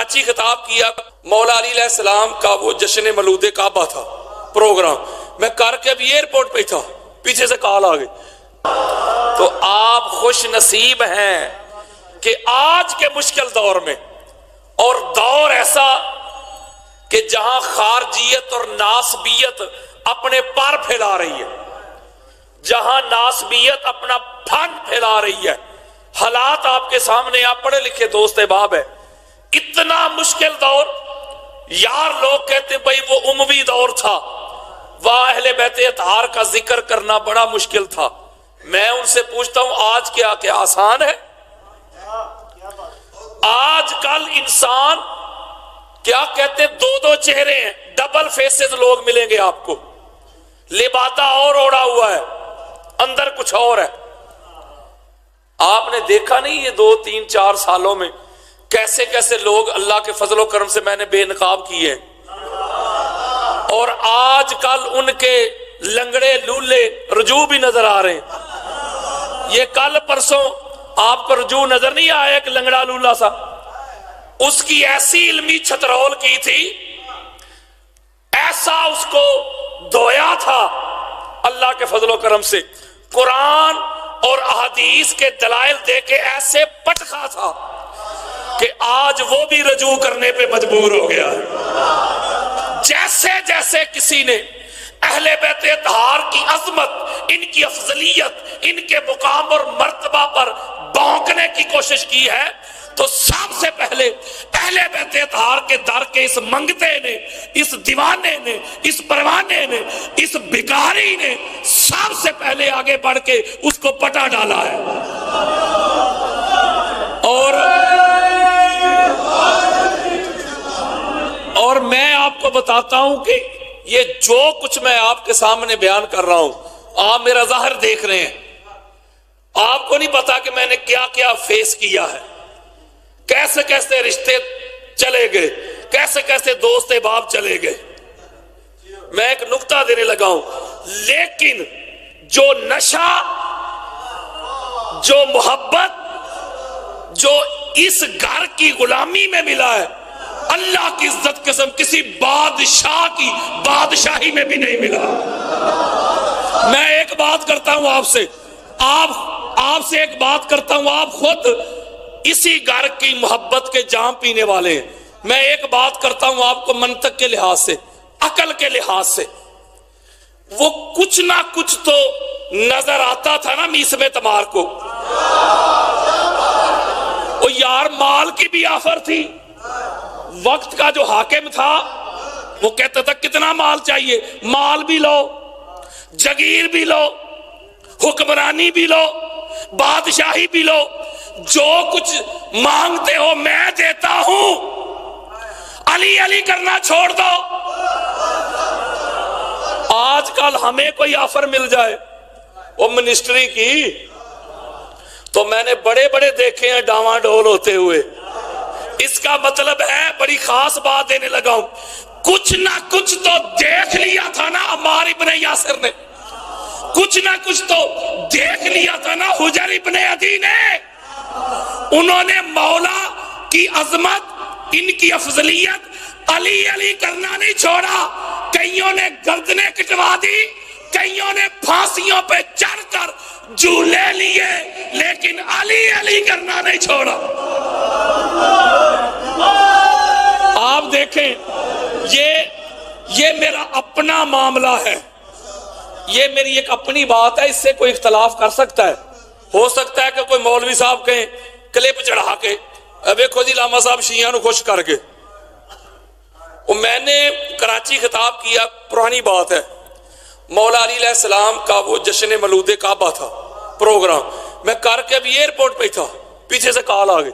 کراچی خطاب کیا، مولا علی علیہ السلام کا وہ جشن مولود کعبہ تھا پروگرام، میں کر کے ابھی ایئرپورٹ پہ تھا، پیچھے سے کال آ گئی۔ تو آپ خوش نصیب ہیں کہ آج کے مشکل دور میں، اور دور ایسا کہ جہاں خارجیت اور ناسبیت اپنے پر پھیلا رہی ہے، جہاں ناسبیت اپنا پھن پھیلا رہی ہے، حالات آپ کے سامنے، آپ پڑھے لکھے دوست احباب ہے، اتنا مشکل دور۔ یار لوگ کہتے ہیں بھائی وہ اموی دور تھا، وہ اہل بیت اطہار کا ذکر کرنا بڑا مشکل تھا۔ میں ان سے پوچھتا ہوں آج کیا آسان ہے؟ آج کل انسان کیا کہتے ہیں، دو چہرے ہیں، ڈبل فیسز لوگ ملیں گے آپ کو، لبادہ اور اوڑا ہوا ہے، اندر کچھ اور ہے۔ آپ نے دیکھا نہیں یہ 2 3 4 سالوں میں کیسے کیسے لوگ اللہ کے فضل و کرم سے میں نے بے نقاب کیے، اور آج کل ان کے لنگڑے لولے رجوع بھی نظر آ رہے ہیں۔ یہ کل پرسوں آپ کو رجوع نظر نہیں آیا ایک لنگڑا لولا سا، اس کی ایسی علمی چھترول کی تھی، ایسا اس کو دھویا تھا اللہ کے فضل و کرم سے، قرآن اور احادیث کے دلائل دے کے ایسے پٹخا تھا کہ آج وہ بھی رجوع کرنے پہ مجبور ہو گیا۔ جیسے جیسے کسی نے اہل بیت اطہار کی عظمت، ان کی افضلیت، ان کے مقام اور مرتبہ پر بھونکنے کی کوشش کی ہے، تو سب سے پہلے اہل بیت اطہار کے در کے اس منگتے نے، اس دیوانے نے، اس پروانے نے، اس بھکاری نے سب سے پہلے آگے بڑھ کے اس کو پٹا ڈالا ہے۔ اور میں آپ کو بتاتا ہوں کہ یہ جو کچھ میں آپ کے سامنے بیان کر رہا ہوں، آپ میرا ظاہر دیکھ رہے ہیں، آپ کو نہیں پتا کہ میں نے کیا کیا فیس کیا ہے، کیسے کیسے رشتے چلے گئے، کیسے کیسے دوست احباب چلے گئے۔ میں ایک نقطہ دینے لگا ہوں، لیکن جو نشہ، جو محبت، جو اس گھر کی غلامی میں ملا ہے، اللہ کی عزت قسم کسی بادشاہ کی بادشاہی میں بھی نہیں ملا۔ میں ایک بات کرتا ہوں آپ سے، آپ سے ایک بات کرتا ہوں، آپ خود اسی گھر کی محبت کے جام پینے والے ہیں۔ میں ایک بات کرتا ہوں آپ کو منطق کے لحاظ سے، عقل کے لحاظ سے، وہ کچھ نہ کچھ تو نظر آتا تھا نا میسم تمار کو۔ وہ یار مال کی بھی آفر تھی، وقت کا جو حاکم تھا وہ کہتا تھا کتنا مال چاہیے، مال بھی لو، جگیر بھی لو، حکمرانی بھی لو، بادشاہی بھی لو، جو کچھ مانگتے ہو میں دیتا ہوں، علی علی کرنا چھوڑ دو۔ آج کل ہمیں کوئی آفر مل جائے وہ منسٹری کی، تو میں نے بڑے بڑے دیکھے ہیں ڈاواں ڈول ہوتے ہوئے۔ اس کا مطلب ہے، بڑی خاص بات دینے لگا ہوں، کچھ نہ کچھ تو دیکھ لیا تھا نا عمار ابن یاسر نے، کچھ نہ کچھ تو دیکھ لیا تھا نا حجر ابن عدی نے۔ انہوں نے مولا کی عظمت، ان کی افضلیت، علی علی کرنا نہیں چھوڑا۔ کئیوں نے گردنیں کٹوا دی، کئیوں نے پھانسیوں پہ چڑھ کر جھولے لیے، لیکن علی علی کرنا نہیں چھوڑا۔ آپ دیکھیں، یہ میرا اپنا معاملہ ہے، یہ میری ایک اپنی بات ہے، اس سے کوئی اختلاف کر سکتا ہے۔ ہو سکتا ہے کہ کوئی مولوی صاحب کہیں کلپ چڑھا کے ویکھو جی علامہ صاحب شیعہ نو خوش کر کے۔ میں نے کراچی خطاب کیا، پرانی بات ہے، مولا علی علیہ السلام کا وہ جشن مولود کعبہ تھا پروگرام، میں کر کے ابھی ایئرپورٹ پہ تھا، پیچھے سے کال آ گئی،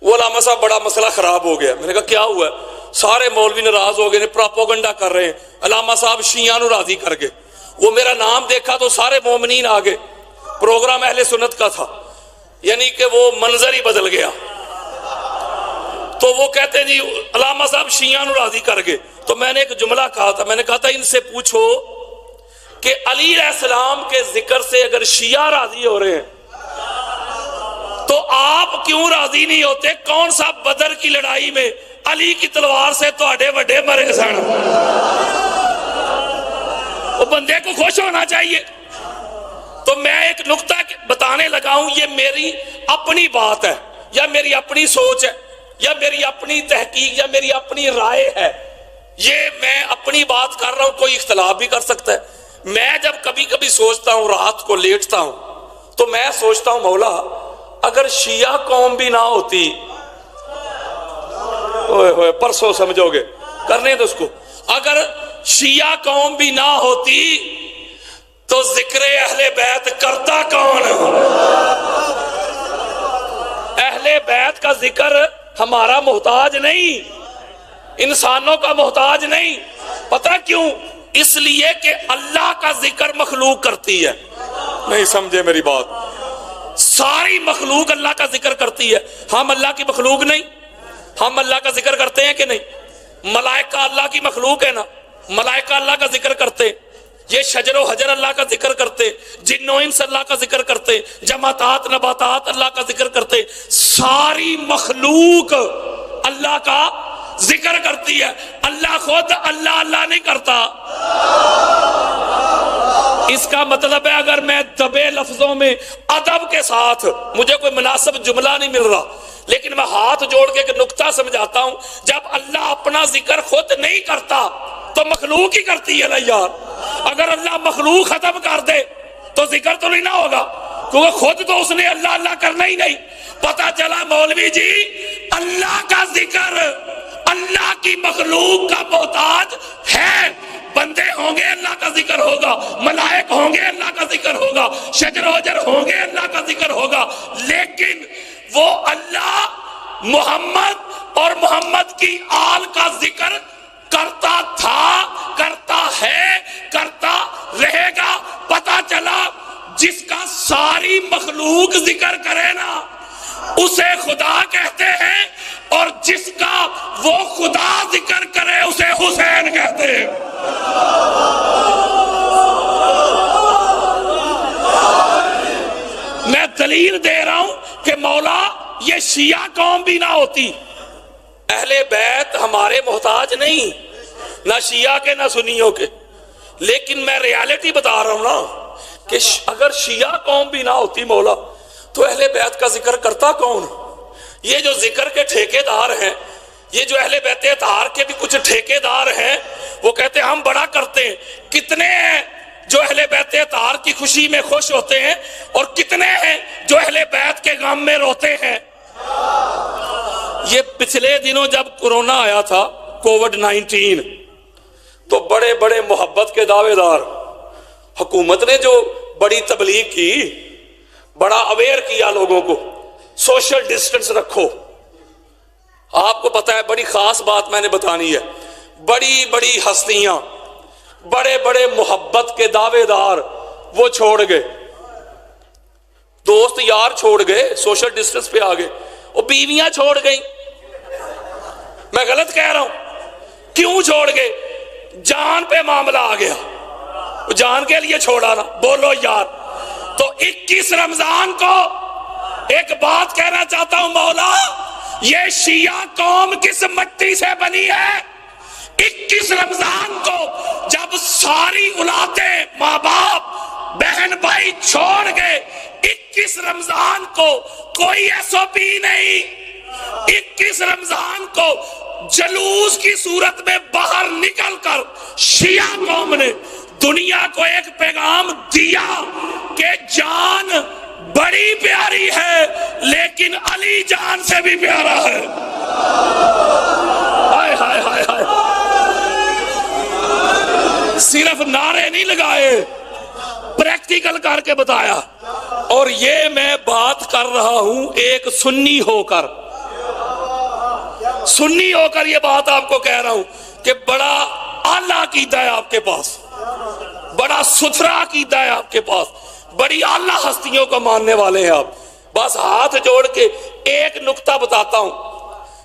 وہ علامہ صاحب بڑا مسئلہ خراب ہو گیا۔ میں نے کہا کیا ہوا ہے؟ سارے مولوی ناراض ہو گئے، پراپوگنڈا کر رہے ہیں، علامہ صاحب شیعہ نو راضی کر گئے۔ وہ میرا نام دیکھا تو سارے مومنین آ گئے، پروگرام اہل سنت کا تھا، یعنی کہ وہ منظر ہی بدل گیا۔ تو وہ کہتے ہیں جی علامہ صاحب شیعہ نو راضی کر گئے۔ تو میں نے ایک جملہ کہا تھا، میں نے کہا تھا ان سے پوچھو کہ علی علیہ السلام کے ذکر سے اگر شیعہ راضی ہو رہے ہیں تو آپ کیوں راضی نہیں ہوتے؟ کون سا بدر کی لڑائی میں علی کی تلوار سے تواڈے وڈے مرے سن. وہ بندے کو خوش ہونا چاہیے. تو میں ایک نقطہ بتانے لگا ہوں، یہ میری اپنی بات ہے یا میری اپنی سوچ ہے یا میری اپنی تحقیق یا میری اپنی رائے ہے. یہ میں اپنی بات کر رہا ہوں، کوئی اختلاف بھی کر سکتا ہے. میں جب کبھی کبھی سوچتا ہوں، رات کو لیٹتا ہوں، تو میں سوچتا ہوں مولا اگر شیعہ قوم بھی نہ ہوتی، اوئے ہوئے پرسوں سمجھو گے، کرنے دو اس کو، اگر شیعہ قوم بھی نہ ہوتی تو ذکر اہل بیت کرتا کون؟ اہل بیت کا ذکر ہمارا محتاج نہیں، انسانوں کا محتاج نہیں. پتہ کیوں؟ اس لیے کہ اللہ کا ذکر مخلوق کرتی ہے. نہیں سمجھے میری بات؟ ساری مخلوق اللہ کا ذکر کرتی ہے. ہم اللہ کی مخلوق نہیں؟ ہم اللہ کا ذکر کرتے ہیں کہ نہیں؟ ملائکہ اللہ کی مخلوق ہے نا، ملائکہ اللہ کا ذکر کرتے، یہ شجر و حجر اللہ کا ذکر کرتے، جن و انس اللہ کا ذکر کرتے، جماعتات نباتات اللہ کا ذکر کرتے. ساری مخلوق اللہ کا ذکر کرتی ہے. اللہ خود اللہ اللہ نہیں کرتا. اس کا مطلب ہے اگر میں دبے لفظوں میں ادب کے ساتھ، مجھے کوئی مناسب جملہ نہیں مل رہا لیکن میں ہاتھ جوڑ کے ایک نقطہ سمجھاتا ہوں، جب اللہ اپنا ذکر خود نہیں کرتا تو مخلوق ہی کرتی ہے نا یار. اگر اللہ مخلوق ختم کر دے تو ذکر تو نہیں نہ ہوگا، کیونکہ خود تو اس نے اللہ اللہ کرنا ہی نہیں. پتا چلا مولوی جی اللہ کا ذکر اللہ کی مخلوق کا محتاج ہے. بندے ہوں گے اللہ کا ذکر ہوگا، ملائک ہوں گے اللہ کا ذکر ہوگا، شجر و حجر ہوں گے اللہ کا ذکر ہوگا، لیکن وہ اللہ محمد اور محمد کی آل کا ذکر کرتا تھا، کرتا ہے، کرتا رہے گا. پتا چلا جس کا ساری مخلوق ذکر کرے نا اسے خدا کہتے ہیں، اور جس کا وہ خدا ذکر کرے اسے حسین کہتے ہیں. میں دلیل دے رہا ہوں کہ مولا یہ شیعہ قوم بھی نہ ہوتی، اہل بیت ہمارے محتاج نہیں، نہ شیعہ کے نہ سنیوں کے. لیکن میں ریالٹی بتا رہا ہوں نا کہ اگر شیعہ قوم بھی نہ ہوتی مولا تو اہل بیت کا ذکر کرتا کون؟ یہ جو ذکر کے ٹھیکے دار ہیں، یہ جو اہل بیت اطہار کے بھی کچھ ٹھیکے دار ہیں، وہ کہتے ہیں ہم بڑا کرتے ہیں. کتنے ہیں جو اہل بیت اطہار کی خوشی میں خوش ہوتے ہیں اور کتنے ہیں جو اہل بیت کے غم میں روتے ہیں؟ یہ پچھلے دنوں جب کورونا آیا تھا، کووڈ-19، تو بڑے بڑے محبت کے دعوے دار، حکومت نے جو بڑی تبلیغ کی، بڑا اویئر کیا لوگوں کو، سوشل ڈسٹنس رکھو. آپ کو پتا ہے بڑی خاص بات میں نے بتانی ہے، بڑی بڑی ہستیاں، بڑے بڑے محبت کے دعوے دار وہ چھوڑ گئے، دوست یار چھوڑ گئے، سوشل ڈسٹنس پہ آ گئے، اور بیویاں چھوڑ گئیں. میں غلط کہہ رہا ہوں؟ کیوں چھوڑ گئے؟ جان پہ معاملہ آ گیا، جان کے لیے چھوڑا نا، بولو یار. تو 21 رمضان کو ایک بات کہنا چاہتا ہوں، مولا یہ شیعہ قوم کس مٹی سے بنی ہے؟ 21 رمضان کو جب ساری اولادیں، ماں باپ، بہن بھائی چھوڑ گئے، 21 رمضان کو کوئی SOP نہیں. 21 رمضان کو جلوس کی صورت میں باہر نکل کر شیعہ قوم نے دنیا کو ایک پیغام دیا کہ جان بڑی پیاری ہے لیکن علی جان سے بھی پیارا ہے. ہائے ہائے ہائے ہائے. صرف نعرے نہیں لگائے، پریکٹیکل کر کے بتایا. اور یہ میں بات کر رہا ہوں ایک سنی ہو کر، سنی ہو کر یہ بات آپ کو کہہ رہا ہوں کہ بڑا اعلیٰ عقیدہ ہے آپ کے پاس، بڑا ستھرا عقیدہ ہے آپ کے پاس، بڑی اعلیٰ ہستیوں کو ماننے والے ہیں آپ. بس ہاتھ جوڑ کے ایک نقطہ بتاتا ہوں.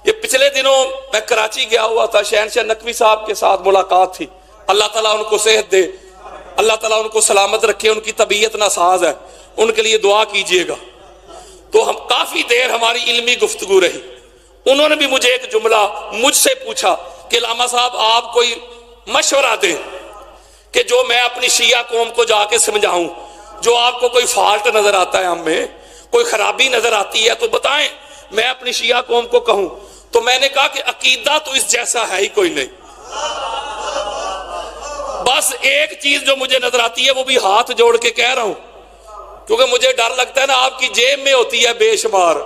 یہ پچھلے دنوں میں کراچی گیا ہوا تھا، شہنشاہ نقوی صاحب کے ساتھ ملاقات تھی. اللہ تعالیٰ ان کو صحت دے، اللہ تعالیٰ ان کو سلامت رکھے، ان کی طبیعت ناساز ہے، ان کے لیے دعا کیجئے گا. تو ہم کافی دیر ہماری علمی گفتگو رہی. انہوں نے بھی مجھے ایک جملہ مجھ سے پوچھا کہ علامہ صاحب آپ کوئی مشورہ دیں کہ جو میں اپنی شیعہ قوم کو جا کے سمجھاؤں، جو آپ کو کوئی فالٹ نظر آتا ہے ہم میں، کوئی خرابی نظر آتی ہے تو بتائیں، میں اپنی شیعہ قوم کو کہوں۔ تو میں نے کہا کہ عقیدہ تو اس جیسا ہے ہی کوئی نہیں، بس ایک چیز جو مجھے نظر آتی ہے وہ بھی ہاتھ جوڑ کے کہہ رہا ہوں، کیونکہ مجھے ڈر لگتا ہے نا آپ کی جیب میں ہوتی ہے بے شمار۔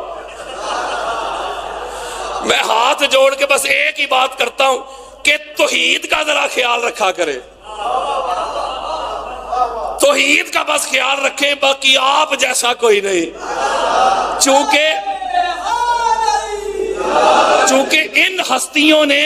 میں ہاتھ جوڑ کے بس ایک ہی بات کرتا ہوں کہ توحید کا ذرا خیال رکھا کرے، توحید کا بس خیال رکھیں، باقی آپ جیسا کوئی نہیں۔ چونکہ ان ہستیوں نے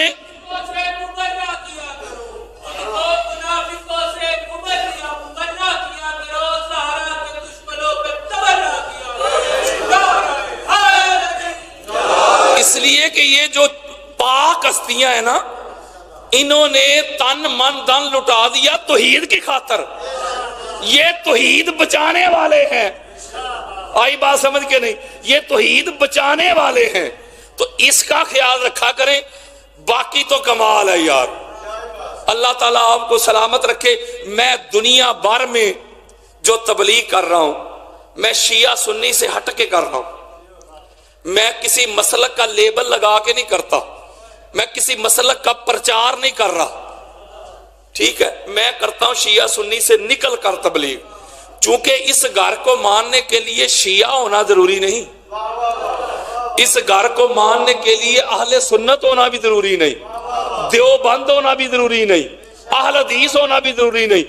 اس لیے کہ یہ جو پاک ہستیاں ہیں نا، انہوں نے تن من دن لٹا دیا توحید کی خاطر، یہ توحید بچانے والے ہیں۔ آئی بات سمجھ کے نہیں؟ یہ توحید بچانے والے ہیں، تو اس کا خیال رکھا کریں، باقی تو کمال ہے یار۔ اللہ تعالیٰ آپ کو سلامت رکھے۔ میں دنیا بھر میں جو تبلیغ کر رہا ہوں، میں شیعہ سنی سے ہٹ کے کر رہا ہوں، میں کسی مسلک کا لیبل لگا کے نہیں کرتا، میں کسی مسلک کا پرچار نہیں کر رہا، ٹھیک ہے؟ میں کرتا ہوں شیعہ سنی سے نکل کر تبلیغ، چونکہ اس گھر کو ماننے کے لیے شیعہ ہونا ضروری نہیں، اس گھر کو ماننے کے لیے اہل سنت ہونا بھی ضروری نہیں، دیوبند ہونا بھی ضروری نہیں، اہل حدیث ہونا بھی ضروری نہیں۔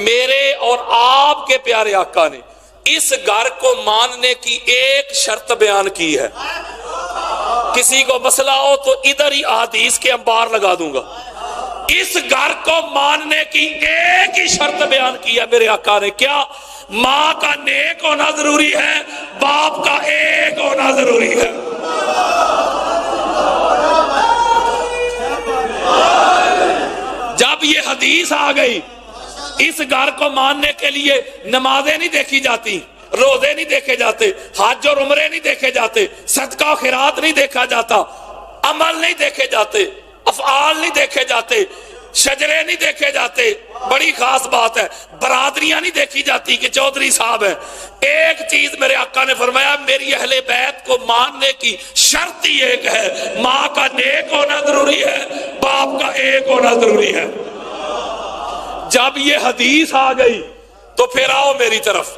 میرے اور آپ کے پیارے آقا نے اس گھر کو ماننے کی ایک شرط بیان کی ہے، کسی کو مسئلہ ہو تو ادھر ہی احادیث کے انبار لگا دوں گا۔ اس گھر کو ماننے کی ایک ہی شرط بیان کی ہے میرے آقا نے، کیا؟ ماں کا نیک ہونا ضروری ہے، باپ کا ایک ہونا ضروری ہے۔ جب یہ حدیث آ گئی، اس گھر کو ماننے کے لیے نمازیں نہیں دیکھی جاتی، روزے نہیں دیکھے جاتے، حج اور عمرے نہیں دیکھے جاتے، صدقہ و خیرات نہیں دیکھا جاتا، عمل نہیں دیکھے جاتے، افعال نہیں دیکھے جاتے، شجرے نہیں دیکھے جاتے، بڑی خاص بات ہے، برادریاں نہیں دیکھی جاتی کہ چودھری صاحب ہیں۔ ایک چیز میرے آقا نے فرمایا، میری اہل بیت کو ماننے کی شرط ہی ایک ہے، ماں کا نیک ہونا ضروری ہے، باپ کا ایک ہونا ضروری ہے۔ جب یہ حدیث آ گئی تو پھر آؤ میری طرف،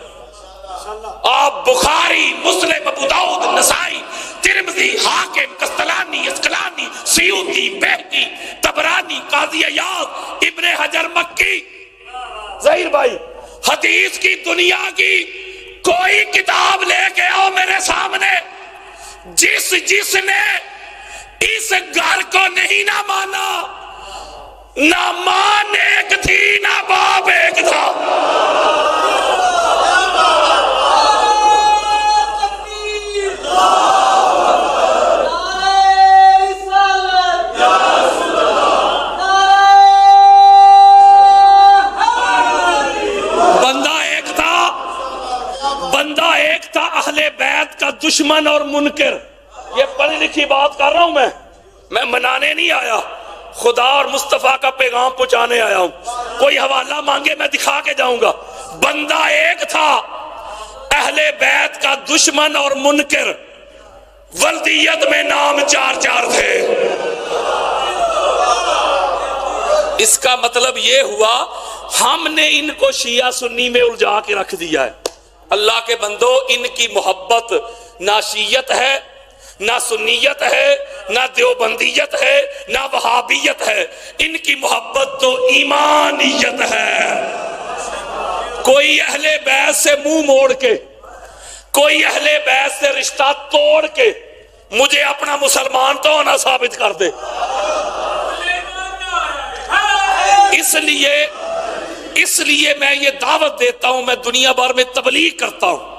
آپ بخاری، مسلم، ابو داؤد، نسائی، ترمذی، حاکم، قسطلانی، اسقلانی، سیوطی، بہقی، طبرانی، قاضی عیاض، ابن حجر مکی۔ ظہیر بھائی، حدیث کی دنیا کی کوئی کتاب لے کے آؤ میرے سامنے، جس نے اس گھر کو نہیں نہ مانا، نہ ماں ایک تھی نہ باپ ایک تھا۔ بندہ ایک تھا اہل بیت کا دشمن اور منکر۔ یہ پڑھی لکھی بات کر رہا ہوں، میں منانے نہیں آیا، خدا اور مصطفیٰ کا پیغام پہنچانے آیا ہوں۔ کوئی حوالہ مانگے میں دکھا کے جاؤں گا۔ بندہ ایک تھا اہل بیت کا دشمن اور منکر، ولدیت میں نام چار چار تھے۔ اس کا مطلب یہ ہوا ہم نے ان کو شیعہ سنی میں الجھا کے رکھ دیا ہے۔ اللہ کے بندو، ان کی محبت نہ شیعت ہے، نہ سنیت ہے، نہ دیوبندیت ہے، نہ وہابیت ہے، ان کی محبت تو ایمانیت ہے۔ کوئی اہل بیت سے منہ موڑ کے، کوئی اہل بیت سے رشتہ توڑ کے مجھے اپنا مسلمان تو نہ ثابت کر دے۔ اس لیے میں یہ دعوت دیتا ہوں، میں دنیا بھر میں تبلیغ کرتا ہوں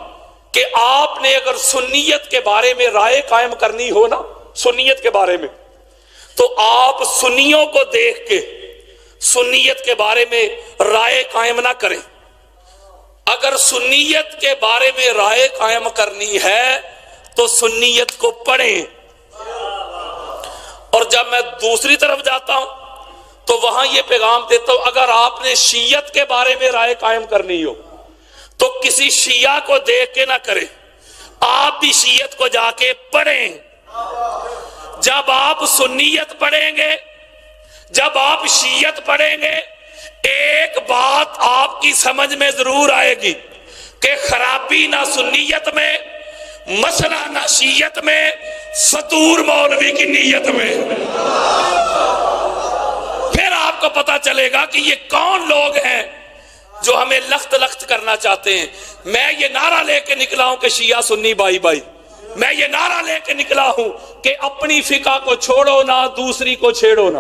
کہ آپ نے اگر سنیت کے بارے میں رائے قائم کرنی ہو نا، سنیت کے بارے میں، تو آپ سنیوں کو دیکھ کے سنیت کے بارے میں رائے قائم نہ کریں۔ اگر سنیت کے بارے میں رائے قائم کرنی ہے تو سنیت کو پڑھیں، جب میں دوسری طرف جاتا ہوں تو وہاں یہ پیغام دیتا ہوں، اگر آپ نے شیعت کے بارے میں رائے قائم کرنی ہو تو کسی شیعہ کو دیکھ کے نہ کریں، آپ بھی شیعت کو جا کے پڑھیں۔ جب آپ سنیت پڑھیں گے، جب آپ شیعت پڑھیں گے، ایک بات آپ کی سمجھ میں ضرور آئے گی کہ خرابی نہ سنیت میں، مسئلہ نہ شیعت میں، فطور مولوی کی نیت میں۔ پھر آپ کو پتا چلے گا کہ یہ کون لوگ ہیں جو ہمیں لخت لخت کرنا چاہتے ہیں۔ میں یہ نعرہ لے کے نکلا ہوں کہ شیعہ سنی بائی بائی، میں یہ نعرہ لے کے نکلا ہوں کہ اپنی فقہ کو چھوڑو نہ، دوسری کو چھیڑو نہ۔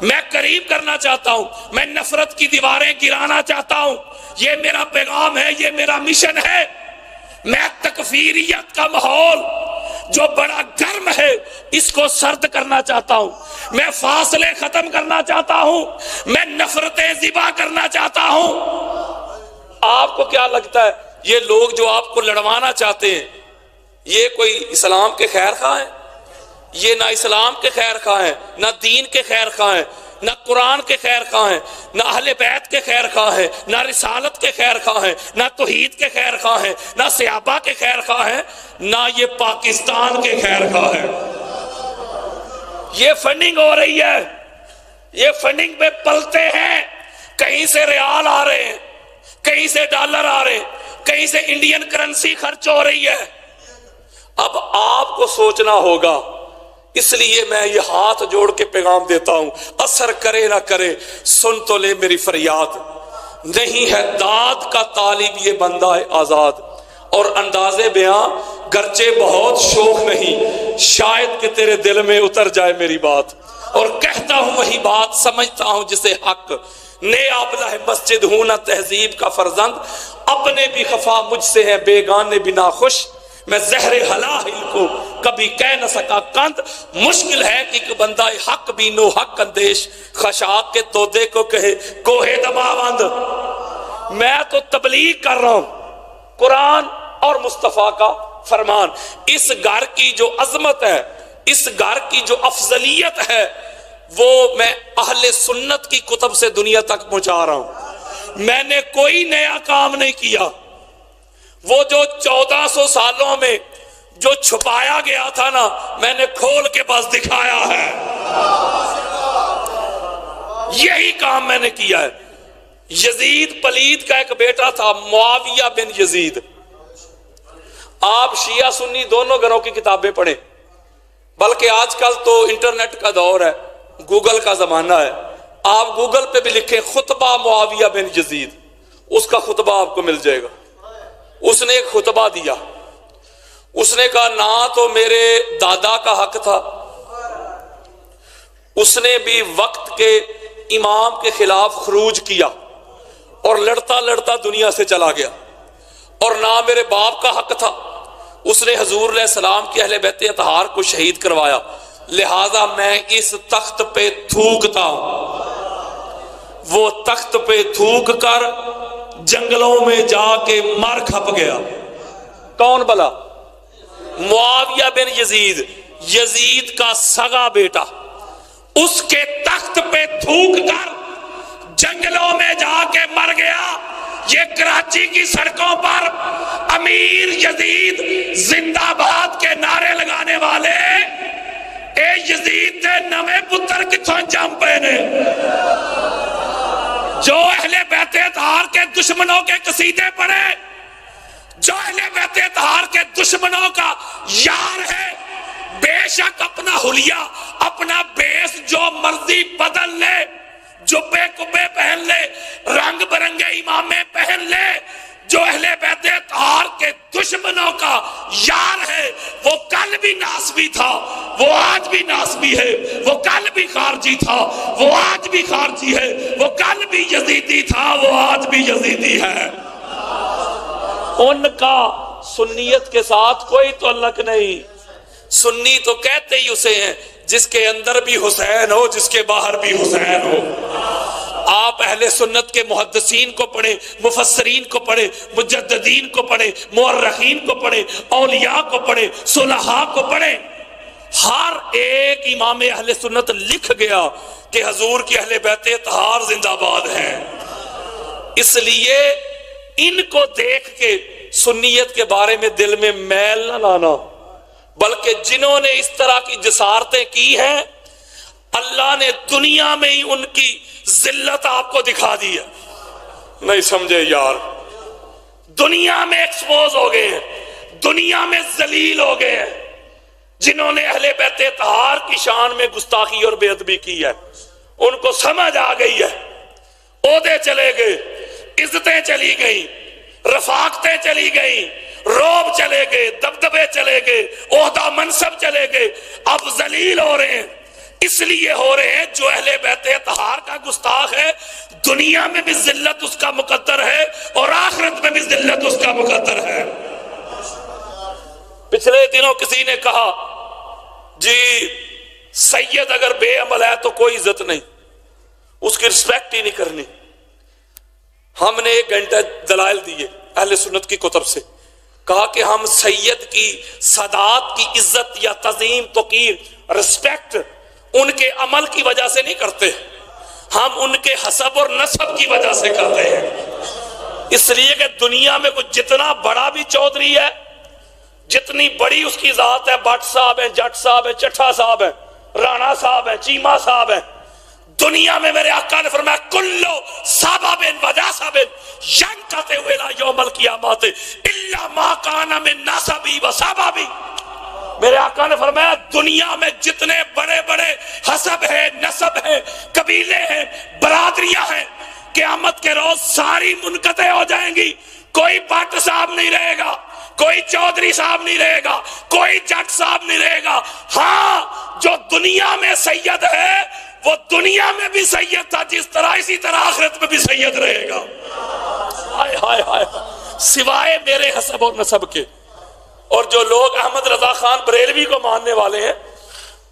میں قریب کرنا چاہتا ہوں، میں نفرت کی دیواریں گرانا چاہتا ہوں، یہ میرا پیغام ہے، یہ میرا مشن ہے۔ میں تکفیریت کا ماحول جو بڑا گرم ہے اس کو سرد کرنا چاہتا ہوں، میں فاصلے ختم کرنا چاہتا ہوں، میں نفرتیں ذبح کرنا چاہتا ہوں۔ آپ کو کیا لگتا ہے یہ لوگ جو آپ کو لڑوانا چاہتے ہیں یہ کوئی اسلام کے خیر خواہ ہیں؟ یہ نہ اسلام کے خیر خواہ ہیں، نہ دین کے خیر خواہ ہیں، نہ قرآن کے خیر خواہ ہیں، نہ اہل بیت کے خیر خواہ ہیں، نہ رسالت کے خیر خواہ ہیں، نہ توحید کے خیر خواہ ہیں، نہ صحابہ کے خیر خواہ ہیں، نہ یہ پاکستان کے خیر خواہ ہیں۔ یہ فنڈنگ ہو رہی ہے، یہ فنڈنگ پہ پلتے ہیں، کہیں سے ریال آ رہے ہیں، کہیں سے ڈالر آ رہے ہیں، کہیں سے انڈین کرنسی خرچ ہو رہی ہے۔ اب آپ کو سوچنا ہوگا، اس لیے میں یہ ہاتھ جوڑ کے پیغام دیتا ہوں، اثر کرے نہ کرے سن تو لے میری فریاد، نہیں ہے داد کا طالب یہ بندہ آزاد، اور انداز بیاں گرچہ بہت شوق نہیں، شاید کہ تیرے دل میں اتر جائے میری بات، اور کہتا ہوں وہی بات، سمجھتا ہوں جسے حق، نے آبلہ مسجد ہوں نہ تہذیب کا فرزند، اپنے بھی خفا مجھ سے ہیں بیگانے بھی ناخوش، میں زہر حلال کو کبھی کہہ نہ سکا کند، مشکل ہے کہ ایک بندہ حق بھی نو حق اندیش، خشاک کے تودے کو کہے کوہ دماوند۔ میں تو تبلیغ کر رہا ہوں قرآن اور مصطفیٰ کا فرمان، اس گھر کی جو عظمت ہے، اس گھر کی جو افضلیت ہے، وہ میں اہل سنت کی کتب سے دنیا تک پہنچا رہا ہوں۔ میں نے کوئی نیا کام نہیں کیا، وہ جو 1400 سالوں میں جو چھپایا گیا تھا نا، میں نے کھول کے بس دکھایا ہے، یہی کام میں نے کیا ہے۔ یزید پلید کا ایک بیٹا تھا معاویہ بن یزید، آپ شیعہ سنی دونوں گھروں کی کتابیں پڑھیں، بلکہ آج کل تو انٹرنیٹ کا دور ہے، گوگل کا زمانہ ہے، آپ گوگل پہ بھی لکھیں خطبہ معاویہ بن یزید، اس کا خطبہ آپ کو مل جائے گا۔ اس نے ایک خطبہ دیا، اس نے کہا نہ تو میرے دادا کا حق تھا، اس نے بھی وقت کے امام کے خلاف خروج کیا اور لڑتا لڑتا دنیا سے چلا گیا، اور نہ میرے باپ کا حق تھا، اس نے حضور علیہ السلام کی اہل بیت اطہار کو شہید کروایا، لہذا میں اس تخت پہ تھوکتا ہوں۔ وہ تخت پہ تھوک کر جنگلوں میں جا کے مر کھپ گیا۔ کون بلا؟ معاویہ بن یزید، یزید کا سگا بیٹا، اس کے تخت پہ تھوک کر جنگلوں میں جا کے مر گیا۔ یہ کراچی کی سڑکوں پر امیر یزید زندہ باد کے نعرے لگانے والے، اے یزید دے نویں پتر کتھوں جم پے نے، جو اہل بیت اطہار کے دشمنوں کے قصیدے پڑھے، جو اہل بیت اطہار کے دشمنوں کا یار ہے، بے شک اپنا حلیہ، اپنا بیس جو مرضی بدل لے، جبے کبے پہن لے، رنگ برنگے امامے پہن لے، جو اہل بیت اطہار کے دشمنوں کا یار ہے، وہ کل بھی ناسبی تھا، وہ آج بھی ناسبی ہے، وہ کل بھی خارجی تھا، وہ آج بھی خارجی ہے، وہ کل بھی یزیدی تھا، وہ آج بھی یزیدی ہے۔ ان کا سنیت کے ساتھ کوئی تعلق نہیں۔ سنی تو کہتے ہی اسے ہیں جس کے اندر بھی حسین ہو، جس کے باہر بھی حسین ہو۔ آپ اہل سنت کے محدثین کو پڑھیں، مفسرین کو پڑھیں، مجددین کو پڑھیں، مورخین کو پڑھیں، اولیاء کو پڑھیں، صلحاء کو پڑھیں، ہر ایک امام اہل سنت لکھ گیا کہ حضور کی اہل بیت اطہار زندہ باد ہیں. اس لیے ان کو دیکھ کے سنیت کے بارے میں دل میں میل نہ لانا، بلکہ جنہوں نے اس طرح کی جسارتیں کی ہیں اللہ نے دنیا میں ہی ان کی ذلت آپ کو دکھا دی ہے. نہیں سمجھے یار، دنیا میں ایکسپوز ہو گئے ہیں، دنیا میں ذلیل ہو گئے ہیں. جنہوں نے اہل بیت اطہار کی شان میں گستاخی اور بے ادبی کی ہے ان کو سمجھ آ گئی ہے. عہدے چلے گئے، عزتیں چلی گئیں، رفاقتیں چلی گئیں، روب چلے گئے، دبدبے چلے گئے، عہدہ منصب چلے گئے. اب ذلیل ہو رہے ہیں. اس لیے ہو رہے ہیں جو اہل بیت اطہار کا گستاخ ہے دنیا میں بھی ذلت اس کا مقدر ہے اور آخرت میں بھی ذلت اس کا مقدر ہے. پچھلے دنوں کسی نے کہا جی سید اگر بے عمل ہے تو کوئی عزت نہیں، اس کی رسپیکٹ ہی نہیں کرنی. ہم نے 1 گھنٹہ دلائل دیے اہل سنت کی کتب سے، کہا کہ ہم سید کی سادات کی عزت یا تعظیم توقیر رسپیکٹ ان کے عمل کی وجہ سے نہیں کرتے، ہم ان کے حسب اور نسب کی وجہ سے کرتے ہیں. اس لیے کہ دنیا میں کچھ جتنا بڑا بھی چودھری ہے، جتنی بڑی اس کی ذات ہے، بٹ صاحب ہیں، جٹ صاحب ہیں، چٹھا صاحب ہیں، رانا صاحب ہیں، چیمہ صاحب ہیں، دنیا میں میرے آقا نے فرمایا کلو سبب ونسب ینقطع الی یوم القیامت الا ما کان من نسبی و سببی. میرے آقا نے فرمایا دنیا میں جتنے بڑے بڑے حسب ہیں، نسب ہیں، قبیلے ہیں، برادریاں ہیں، قیامت کے روز ساری منقطع ہو جائیں گی. کوئی بٹ صاحب نہیں رہے گا، کوئی چودھری صاحب نہیں رہے گا، کوئی جٹ صاحب نہیں رہے گا. ہاں جو دنیا میں سید ہے وہ دنیا میں بھی سید تھا، جس طرح اسی طرح آخرت میں بھی سید رہے گا. ہائے ہائے ہائے، سوائے میرے حسب اور نسب کے. اور جو لوگ احمد رضا خان بریلوی کو ماننے والے ہیں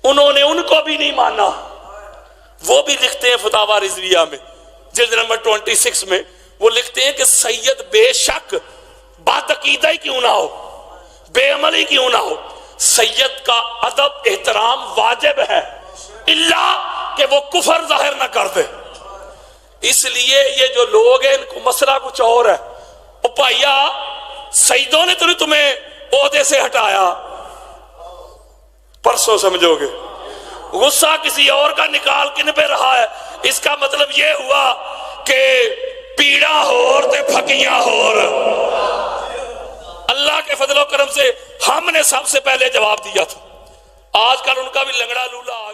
انہوں نے ان کو بھی نہیں مانا. وہ بھی لکھتے ہیں فتاوی رضویہ میں جلد نمبر 26 میں، وہ لکھتے ہیں کہ سید بے شک بد عقیدہ ہی کیوں نہ ہو، بے عملی کیوں نہ ہو، سید کا ادب احترام واجب ہے اللہ کہ وہ کفر ظاہر نہ کر دے. اس لیے یہ جو لوگ ہیں ان کو مسئلہ کچھ اور ہے. او بھائیا سیدوں نے تو نہیں تمہیں عہدے سے ہٹایا، پرسوں سمجھو گے. غصہ کسی اور کا نکال کن پہ رہا ہے، اس کا مطلب یہ ہوا کہ پیڑا ہور تے پھکیاں ہور. اللہ کے فضل و کرم سے ہم نے سب سے پہلے جواب دیا تھا. آج کل ان کا بھی لنگڑا لولا